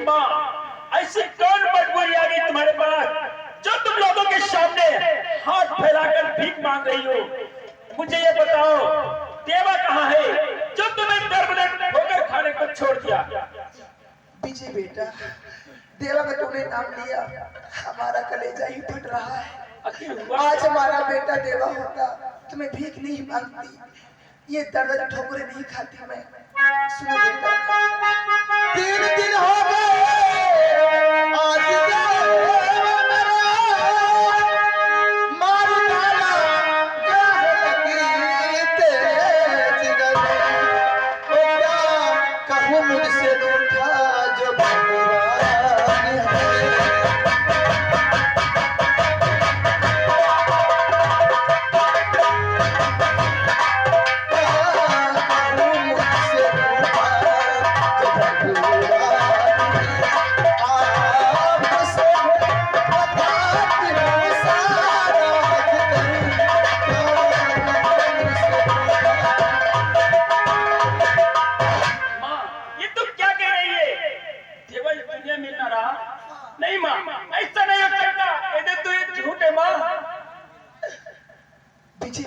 लेकिन माँ ऐसी कौन मजबूरी आ गई तुम्हारे पास जो तुम लोगों के सामने हाथ फैलाकर भीख मांग रही हो? मुझे ये बताओ, देवा कहाँ है जो तुम्हें दर ठोकर खाने को छोड़ दिया? विजय बेटा, देवा का तूने नाम लिया, हमारा कलेजा ही फट रहा है। आज हमारा बेटा देवा होता तुम्हें भीख नहीं मांगती, ये दर्द ठोकरे नहीं खाती मैं। सुनो बेटा, 3 दिन हो गए आज देवा मार डाला कहूँ मुझसे रूठा जो भगवान है।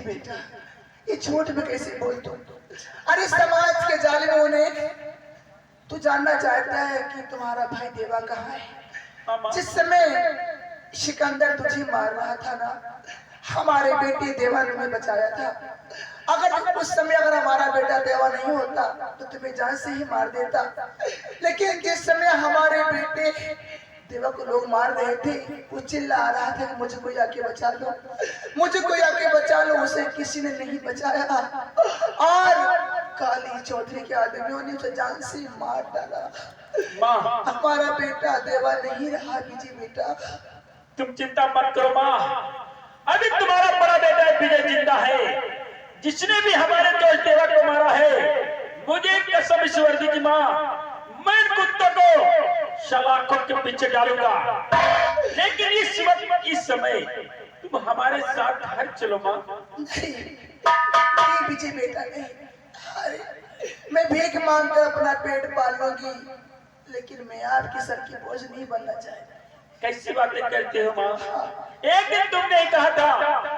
बेटा, ये झूठ में कैसे बोलते हो? अरे समाज के जालिमों ने तू जानना चाहता है कि तुम्हारा भाई देवा कहाँ है? जिस समय सिकंदर तुझे मार रहा था ना, हमारे बेटे देवा ने बचाया था। अगर उस समय अगर हमारा बेटा देवा नहीं होता तो तुम्हें जान से ही मार देता। लेकिन जिस समय हमारे बेटे देवा को लोग मार रहे थे, वो चिल्ला रहा था कि मुझे कोई आके बचा लो, मुझे कोई आके बचा लो। उसे किसी ने नहीं बचाया और काली चौधरी के आदमियों ने उसे जान से मार डाला। हमारा बेटा देवा नहीं रहा। विजय बेटा, तुम चिंता मत करो माँ, अभी तुम्हारा बड़ा बेटा विजय जिंदा है, जिसने भी हमारे दोस्त देवा को मारा है। मुझे कसम ईश्वर दी माँ, मैं कुत्तों को सलाखों के पीछे डालूंगा। लेकिन इस वक्त इस समय तुम हमारे साथ घर चलो माँ। नहीं विजय बेटा, नहीं। अरे मैं भीख मांगकर अपना पेट पालूंगी, लेकिन मैं आपकी सर की बोझ नहीं बनना चाहता। कैसी बातें करते हो माँ? एक दिन तुमने कहा था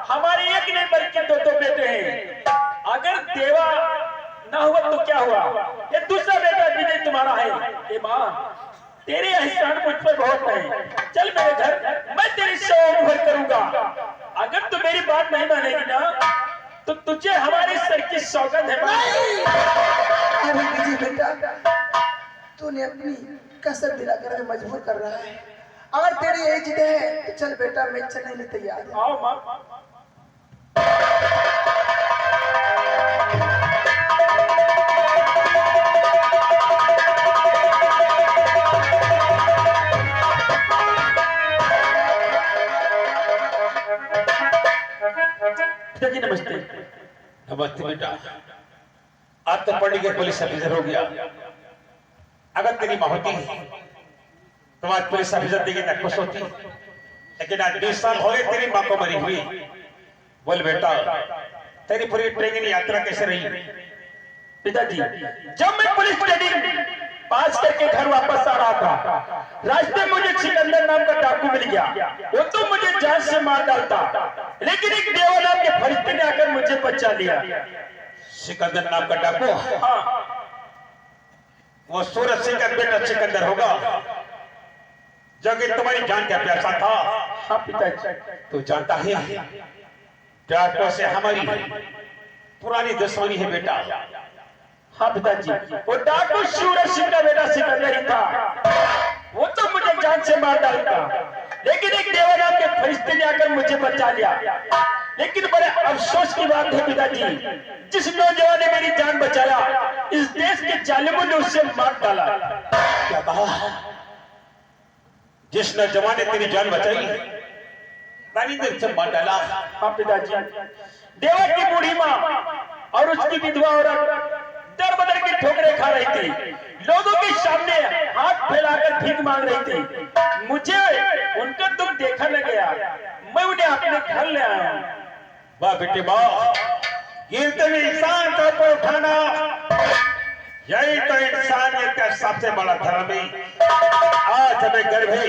हमारे एक नहीं बल्कि 2 बेटे हैं। अगर देवा ना हुआ तो क्या हुआ? ये दूसरा बेटा विजय तुम्हारा है। ए माँ, तेरे एहसान मुझ पर बहुत है। चल मेरे घर, मैं तेरी सेवा भर करूंगा। अगर तू मेरी बात नहीं मानेगी ना तो तुझे हमारे सर की सौगंध है। अरे विजय बेटा, तूने अपनी कसर दिलाकर हमें मजबूर कर रहा है। अगर तेरी यही जिद है तो चल बेटा, मैं चलने के लिए तैयार हूं। आओ माँ। नमस्ते। नमस्ते बेटा, आज तो पढ़ के पुलिस ऑफिसर हो गया। अगर तेरी माँ होती तो आज पुलिस ऑफिसर देखी ना खुश होती, लेकिन आज 20 साल हो गए तेरी माँ को मरी हुई। बोल बेटा, तेरी पूरी ट्रेनिंग यात्रा कैसे रही? पिताजी, जब मैं पुलिस ट्रेनिंग पास करके घर वापस आ रहा था, रास्ते में मुझे सिकंदर नाम का डाकू मिल गया। वो तो मुझे जान से मार डालता, लेकिन एक देवा नाम के फरिश्ते ने आकर मुझे बचा लिया। सिकंदर नाम का डाकू? हाँ। वो सूरज सिंह का बेटा सिकंदर होगा, जो कि तुम्हारी जान का प्यासा था। हाँ पिताजी। तू जानता है डाकू से हमारी पुरानी दुश्मनी है बेटा। हाँ पिताजी, वो डाकू सूरज सिंह का बेटा सिकंदर ही था। वो तो मुझे जान से मार डालता, लेकिन एक देवा नाम के फरिश्ते ने आकर मुझे बचा लिया। लेकिन बड़े अफसोस की बात है पिताजी, जिस नौजवान ने मेरी जान बचाया, इस देश के जालिमों ने उससे मार डाला। क्या कहा? जिस नौजवान ने तेरी जान बचाई, रानी ने उससे मार डाला? हाँ पिताजी, देवा की बूढ़ी माँ और उसकी विधवा औरत दर बदर की ठोकरें खा रही थी, लोगों के सामने हाथ फैलाकर भीख मांग रही थी। मुझे उनका दुख देखा न गया, मैं उन्हें अपने घर ले आया। वाह बेटे वाह, गिरते हुए इंसान को ऊपर उठाना, यही तो इंसानियत का सबसे बड़ा धर्म है। आज हमें गर्व है,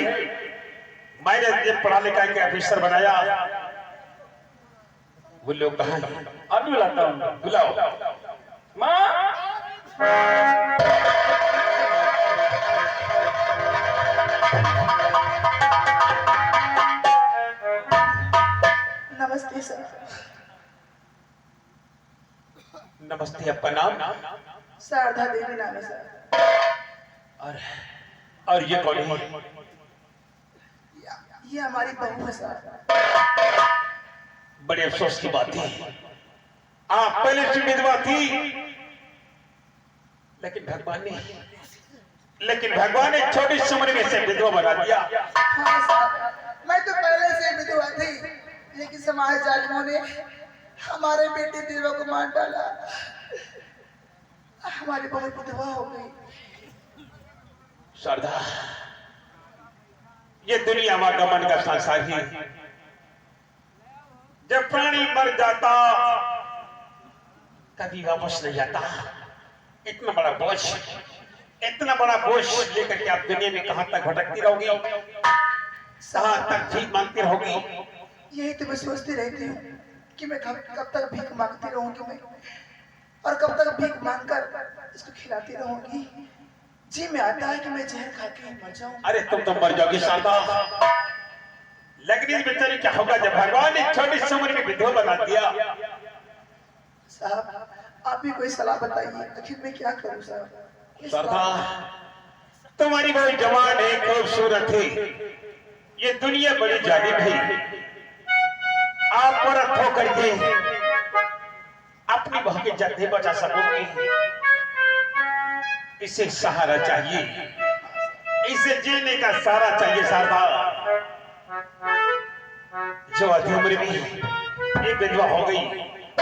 मैंने ये पढ़ा लिखा के ऑफिसर बनाया। वो लोग कहाँ हैं? अभी बुलाता हूँ। बुलाओ। माँ, नमस्ते सर। नमस्ते, आपका नाम? शारदा देवी नाम है सर। और ये कौन है? ये हमारी बहू है सर। बड़े अफसोस की बात थी, आप पहले से विधवा थी, लेकिन भगवान ने छोटी सी उम्र में से विधवा बना दिया। हाँ सर, मैं तो पहले से विधवा थी, लेकिन समाज जालिमों ने हमारे बेटे देवा को मार डाला। हमारी बहू विधवा हो गई। शारदा, ये दुनिया में गमन का संसार ही, जब प्राणी मर जाता कभी वापस नहीं आता। इतना बड़ा बोझ लेकर के आप दुनिया में कहां तक भटकती रहोगी, कहां तक भीख मांगती रहोगी? यही तो मैं सोचती रहती हूँ कि मैं कब तक भीख मांगती रहूंगी मैं, और कब तक भीख मांगकर इसको खिलाती रहूंगी। जी में आता है कि मैं जहर खा के मर जाऊं। अरे तुम तो मर जाओगी शारदा, लेकिन इस बेचारी क्या होगा जब भगवान ने छोटी सी उम्र में विधवा बना दिया? साहब, आप भी कोई सलाह बताइए, आखिर मैं क्या करूं साहब? शारदा, तुम्हारी बड़ी जवान है, खूबसूरत है, ये दुनिया बड़ी जालिम है। आप परख होकर के अपनी बहू की जान नहीं बचा सकोगे। इसे सहारा चाहिए, इसे जीने का सहारा चाहिए। शारदा, जो आधी उम्र में ये विधवा हो गई,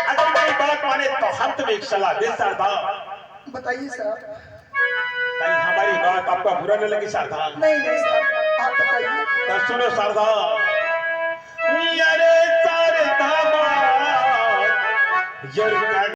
अगर मेरी बात माने तो हम तुम्हें एक सलाह दे शारदा। बताइए साहब। कहीं हमारी बात आपका बुरा न लगे शारदा? नहीं नहीं साहब, आप बताइए। तो सुनो शारदा, यारे शारदा,